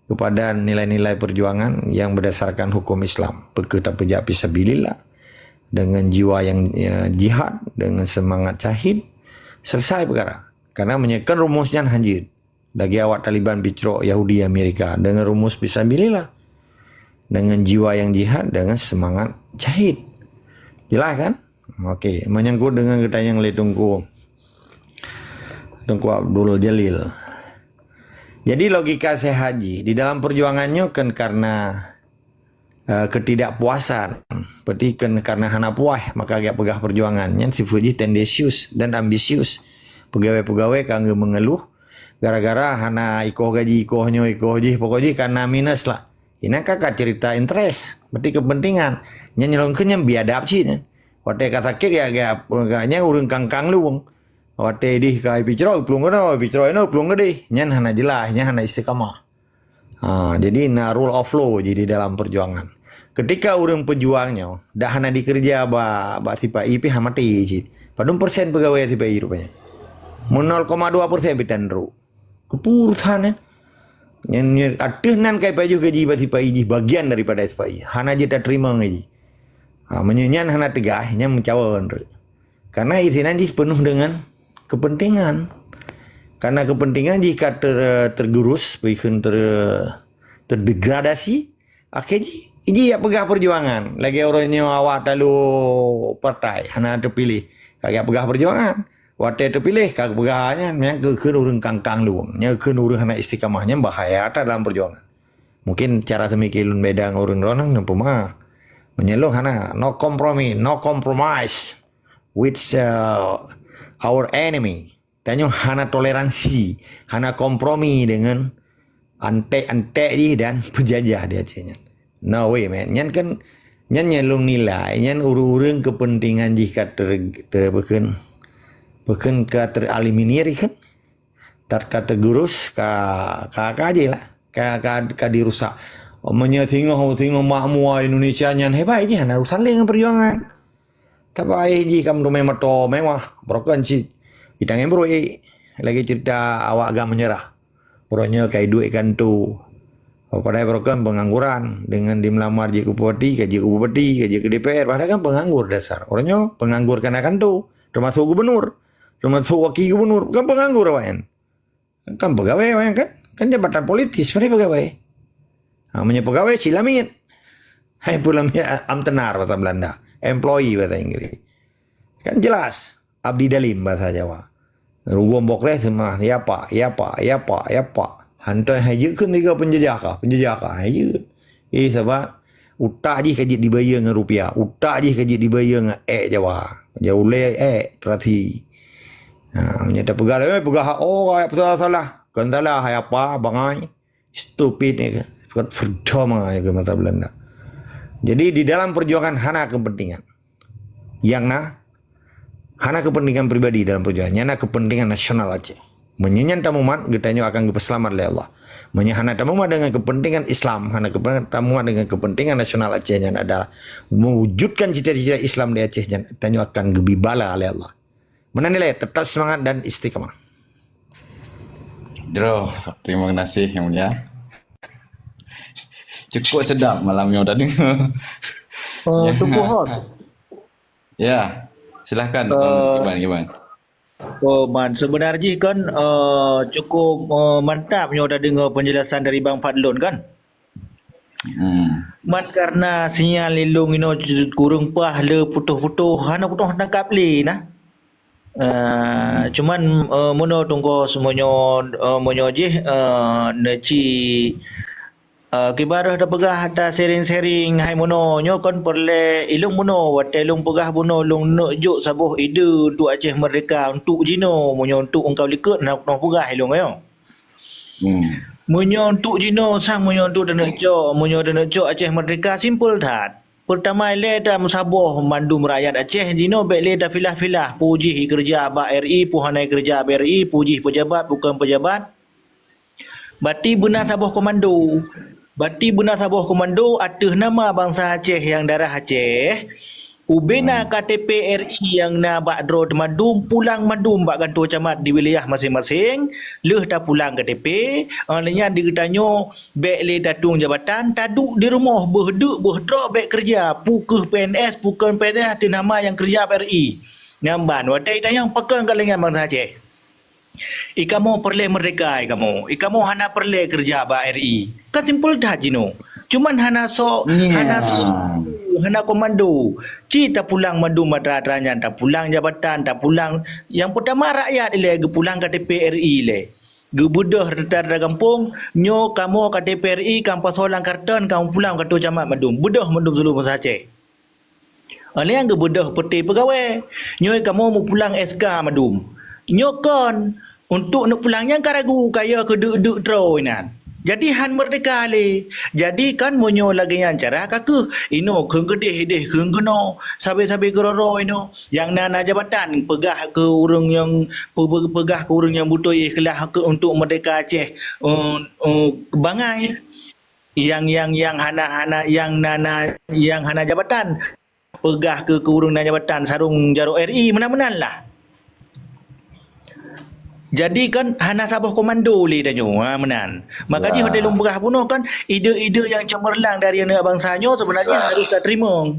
S4: kepada nilai-nilai perjuangan yang berdasarkan hukum Islam. Kita pejak fisabilillah dengan jiwa yang jihad, dengan semangat syahid, selesai perkara. Karena menyekan rumusnya hanjir. Lagi awak Taliban bicrok Yahudi Amerika dengan rumus fisabilillah, dengan jiwa yang jihad, dengan semangat syahid. Jelas kan? Okey, menyangkut dengan kita yang Tungku Abdul Jalil. Jadi logika saya haji di dalam perjuangannya kan karena ketidakpuasan, berarti kan karena hana puas maka agak pegah perjuangannya si fuji tendensius dan ambisius. Pegawai-pegawai kangge mengeluh gara-gara hana ikoh gaji pokoknya karena minus lah. Ini kakak cerita interest, berarti kepentingan. Nyelongkennya biadab sih. Wate kata kiri agaknya urang kangkang luang. Wate di kai picro plung gono picro eno plung gede. Nyan hana jelas, nyan hana istiqamah. Jadi na rule of law jadi dalam perjuangan. Ketika urang pejuangnya dah hana dikerja ba tipa IP hamati cit. Padahal persen pegawai tipa I rupanya. 0,2% bitandru. Kepurusan nyan ada nan kai paju gaji ba tipa I bagian daripada tipa I. Hana je tak terima gaji. Menyenyan hana tegahnya mencawan. Karena isinan jis penuh dengan kepentingan. Karena kepentingan jika tergerus, bahkan terdegradasi, akhirnya ini ya pegah perjuangan. Lagi orangnya awak lalu partai, hana terpilih, kagak pegah perjuangan. Waktu terpilih, kagak pegahnya, yang ke orang kangkang luang, yang ke orang hana istiqamahnya bahaya dalam perjuangan. Mungkin cara semikian bedang orang-orang nampu mah. Menyelong hana no compromise with our enemy. Tanyo hana toleransi, hana kompromi dengan antek-antek di dan penjajah dia cenya. No way man. Nyan kan nyan nyelong nilai, nyan urung kepentingan jika bukan ka tereliminir kan. Kata gurus ka aja lah. Ka dirusak. Tengok makmur Indonesia nyan hebat je nak saling dengan perjuangan. Tapi ji kam rumah motor mewah, broken si. Itang bro lagi cerita awak agak menyerah. Bronya kai duit kan tu. Padahal broken pengangguran dengan di melamar je ke bupati, ke DPR, padahal kan penganggur dasar. Orangnya penganggur kan akan tu, termasuk gubernur, termasuk wakil gubernur, kan penganggur awak kan pegawai awak kan jabatan politis mereka pegawai. Namanya pegawai silamit. Hai pulang amtenar bahasa Belanda. Employee bahasa Inggris. Kan jelas. Abdi dalim bahasa Jawa. Ruang bokre semua. Ya pak. Hantai haji kan tiga penjajaka. Haji. Sebab utak je kajit dibayar dengan rupiah. Utak je kajit dibayar dengan Jawa. Jauh le terhati. Menyata pegawai. Ayat salah. Kan salah. Hai apa bangai. Stupid ni kan. Verdama ke mata Belanda. Jadi di dalam perjuangan hana kepentingan. Yang hana kepentingan pribadi dalam perjuangan. Hana kepentingan nasional aja. Menyenyan tamuman getanya akan selamat oleh Allah. Menyahana tamuman dengan kepentingan Islam. Hana tamuman dengan kepentingan nasional Aceh yang adalah mewujudkan cita-cita Islam di Aceh yang getanya akan gebibala oleh Allah. Menanilai tetap semangat dan istiqamah.
S2: Bro, terima kasih yang mulia. Cukup sedap malam yang tadi.
S7: Tunggu host.
S2: Ya, silahkan. Gimana?
S7: Oh, Man, sebenarnya kan cukup mantap nyo dah dengar penjelasan dari Bang Fadlun kan? Man karena sinyal lilung ino kurung pah le putuh-putuh, hana putuh tangkap li nah. Cuman mono tunggu semuanya monyo je neci kibarah dah pegah ada sering-sering hai mono nyo kon perle ilung mono watelung pegah mono lung nuk juk sabuh ide untuk Aceh Merdeka untuk jino monyo untuk engkau likut nak pegah ilung ayo. Munyo untuk jino sang munyo untuk dana jo Aceh Merdeka simple that. Pertama le dah musabuh mandum rakyat Aceh jino bek le dah filah-filah puji kerja ba RI puhanai kerja BRI puji pejabat bukan pejabat. Bati benar sabuh komando. Bati benar sabuh komando atas nama bangsa Aceh yang darah Aceh. Ubena KTP RI yang na bak draw madum pulang madum bak kantor camat di wilayah masing-masing leh dah pulang KTP alanya diketanyo bek le datung jabatan taduk di rumah berduk berdraw bek kerja pukul PNS bukan PNS atas nama yang kerja RI ngamban wadai tayang pegang kalengan bangsa Aceh. Ikamu perle merdeka ikamu hana perle kerja ba RI kan simple dah jino cuman hana komando ci tak pulang madu madratranya tak pulang jabatan tak pulang yang pertama rakyat ile ge pulang KTP RI le ge budah retar da kampung nyo kamu KTP RI kampas solang karton kamu pulang ke camat madum budah madum zulu masa Aceh ale yang ge budah peti pegawai nyo kamu mau pulang SK madum nyo kon untuk nak pulangnya karagu kaya ke duk troinan. Jadi han merdeka le. Jadi kan monyo lagi yang cara kaku ino keung kedeh keung keno sabe-sabe geroro ino yang nana jabatan pegah ke urang yang pegah ke urang yang butuh ikhlas ke untuk merdeka Aceh kebangai yang hana yang hana jabatan pegah ke urang jabatan sarung jaruk RI menan-menan lah. Jadi kan hana sabuh komando li danyo menan. Makanya hotel lumbrah puno kan ide-ide yang cemerlang dari anak bangsanya sebenarnya harus tak terima.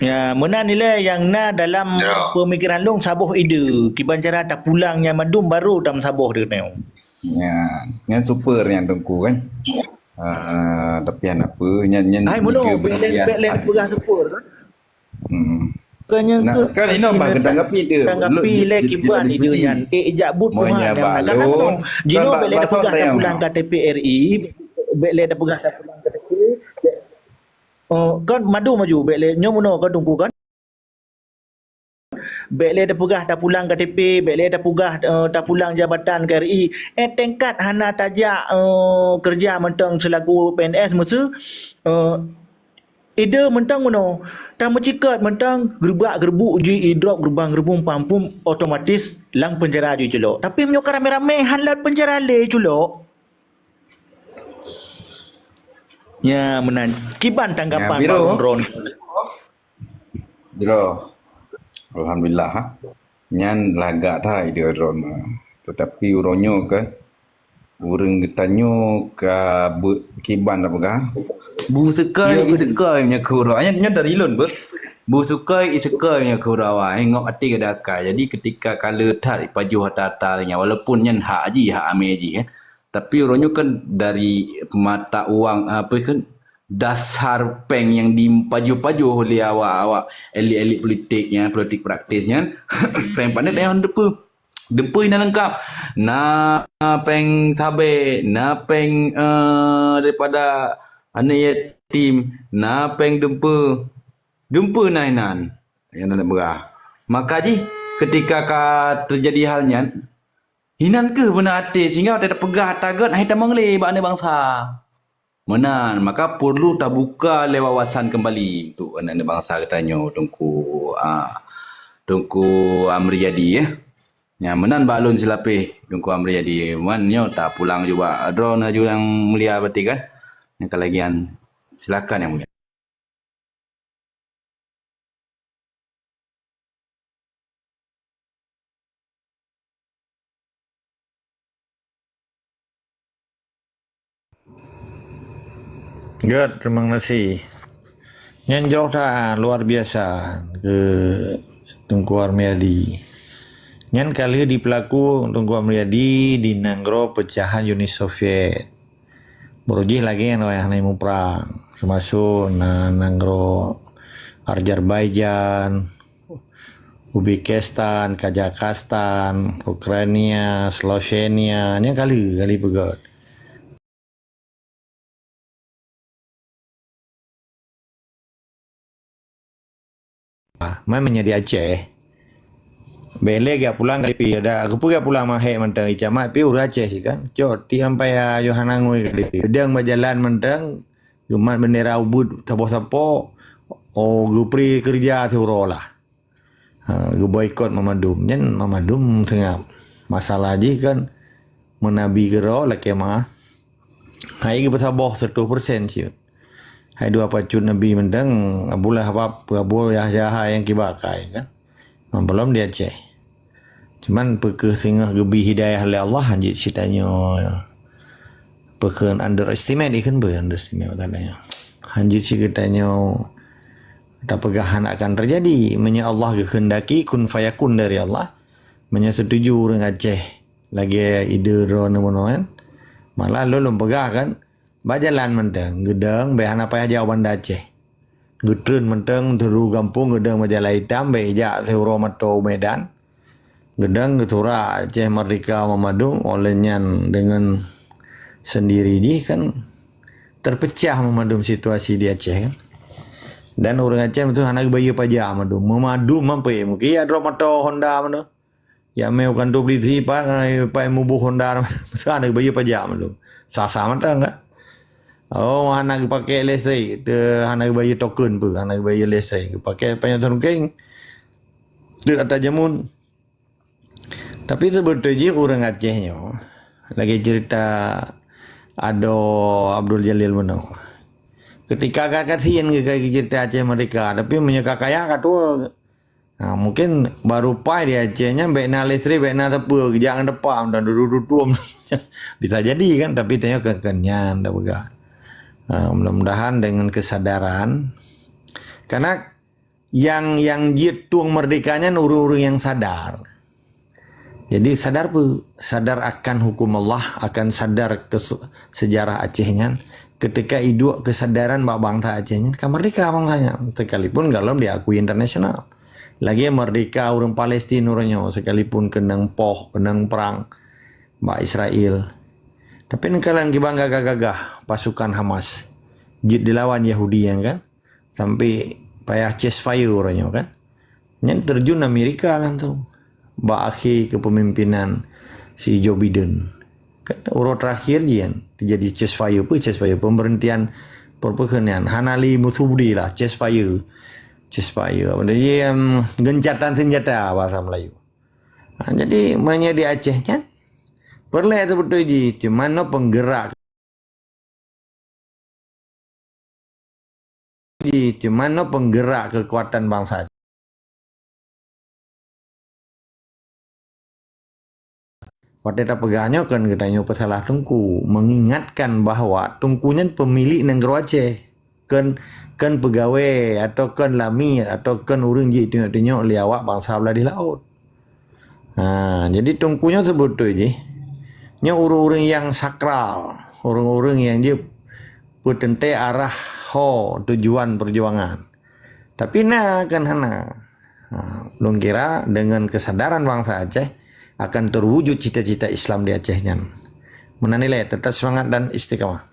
S7: Ya, menan nilai yang na dalam pemikiran long sabuh ide. Kiban cara tak pulangnya madum baru dalam sabuh dia tengok.
S2: Ya, yang super yang tengku kan. Tapi apa
S7: Hai mono belen pegah super kan.
S2: Nah, kan ini bang tanggapi dia.
S7: Tanggapi le kiban ide yang jabut puhan yang nak kata mono. Jino belen pegah tak pulang KTP RI, belen dah pegah tak pulang KTP. Kan maju belen nyo mono kan tunggu kan. Bele dah pegah dah pulang KTP, bele dah pegah dah pulang jabatan KRI. Tingkat hana tajak kerja mentang selaku PNS masa ide mentang mono. Tak mencikat mentang gerbuk uji idrop gerbang pampum otomatis lang penjara je culok. Tapi menyo rame-rame halat penjara le culok. Ya menan. Kiban tanggapan
S2: ya,
S7: Bang Ron.
S2: Jero. Alhamdulillah nyan lagak thai dia drone tetapi uronyo kan urang getanyo ka kiban apa ka bu sekai sekai nya kura nya dari lon ber bu sekai nya kura wa ngok ati kadaka jadi ketika kala tat paju hatata nya walaupun nyan hak ame ji tapi uronyo kan dari mata uang apa kan dasar peng yang dipaju-paju oleh awak elit-elit politik praktisnya peng pandai dah depa ina lengkap na peng tabe na peng daripada anak yatim na peng dempa nainan yang nak berah maka ji ketika terjadi halnya hinan ke benar hati sehingga ada pegah target hai tamang le bangsa menan maka perlu tak buka wawasan kembali untuk anak-anak bangsa katanya Tungku Amri Yadi ya menan baklun silapih Tungku Amri Yadi man nyo tak pulang juga drone juga yang mulia berarti kan yang kelagian silakan yang mulia.
S4: Good, terima kasih. Yang jauh dah luar biasa ke Tunku Armiadi. Nyan kali di pelaku Tunku Armiadi di nanggro pecahan Uni Soviet. Beruji lagi yang naimu perang. Termasuk nanggro Azerbaijan, Uzbekistan, Kazakhstan, Ukraina, Slovenia, nya kali pegot. Mai menjadi Aceh. Bele ga pulang kali pi ada aku ga pulang mahe mentang icamat pi ura Aceh sih kan. Cot ti sampai Yohanangui kali. Gedang berjalan mentang gemat bendera Ubud sapo-sapo gupri kerja teuro lah. Gue boykot Mamadum. Jan Mamadum tengah masalah aja kan menabi gero lah kemah. Hai ge besaboh 100% sih. Hai dua pacut Nabi mendang abulah apa Prabowo Yahya yang kibakai kan. Belum dia Aceh. Cuman peke singah gebi hidayah oleh Allah anjit sitanya peke underestimate ikan underestimate tadanya. Anjit si katanya tak pegahan akan terjadi menya Allah kehendaki kun fayakun dari Allah menya setuju orang Aceh lagi ide ro nemonoan malah lo pegah kan bajalan menteng gedang behan apa aja jawaban Aceh gedrun menteng teru kampung gedang majalah hitam beja seuro mato Medan gedang getura Aceh Merdeka Memadung olehnya dengan sendiri ini kan terpecah Memadung situasi di Aceh kan. Dan orang Aceh itu anak bayi pajak memadu mampai mungkin ya drop motor Honda mana ya meu kan tu beli ti pa mubuh Honda anak bayi pajak sah-sah mata enggak anak pakai listrik anak bayi token pun anak bayi listrik pakai banyak terungking di atas jamun tapi sebetulnya orang Acehnya lagi cerita ada Abdul Jalil mana ketika kakak sian ke cerita Aceh mereka tapi menyeka kaya kata mungkin baru pai di Acehnya bekna listrik bekna tepu jangan depan dan duduk bisa jadi kan tapi tanya kekenyan dah begah mudah-mudahan dengan kesadaran karena yang tuang merdekanya urung-urung yang sadar jadi sadar akan hukum Allah akan sadar ke sejarah Acehnya ketika hidup kesadaran bangsa Acehnya kan merdeka bangsanya sekalipun kalau diakui internasional lagi merdeka orang Palestina orangnya sekalipun kenang perang mbak Israel tapi nekalan kibangga gagah pasukan Hamas jid dilawan Yahudi yang kan sampai payah ceasefire orangnya kan yang terjun Amerika lah tuh mbak akhi kepemimpinan si Joe Biden kan urut terakhir jian terjadi ceasefire pemberhentian perpecahan Hanali Muthubdi lah ceasefire jadi gencatan senjata bahasa Melayu jadi mainnya di Aceh kan perlu sebetulnya cuman no penggerak kekuatan bangsa Pada pegahnya kan katanya pesalah Tungku mengingatkan bahwa Tungkunya pemilik negara Aceh kan pegawai atau kan lami atau kan urang je tengok liawak bangsa belah di laut. Jadi Tungkunya sebetulnya nya urang-urang yang sakral, orang-orang yang dia petente arah tujuan perjuangan. Tapi kan belum kira dengan kesadaran bangsa Aceh akan terwujud cita-cita Islam di Acehnya. Menanilai tetap semangat dan istiqamah.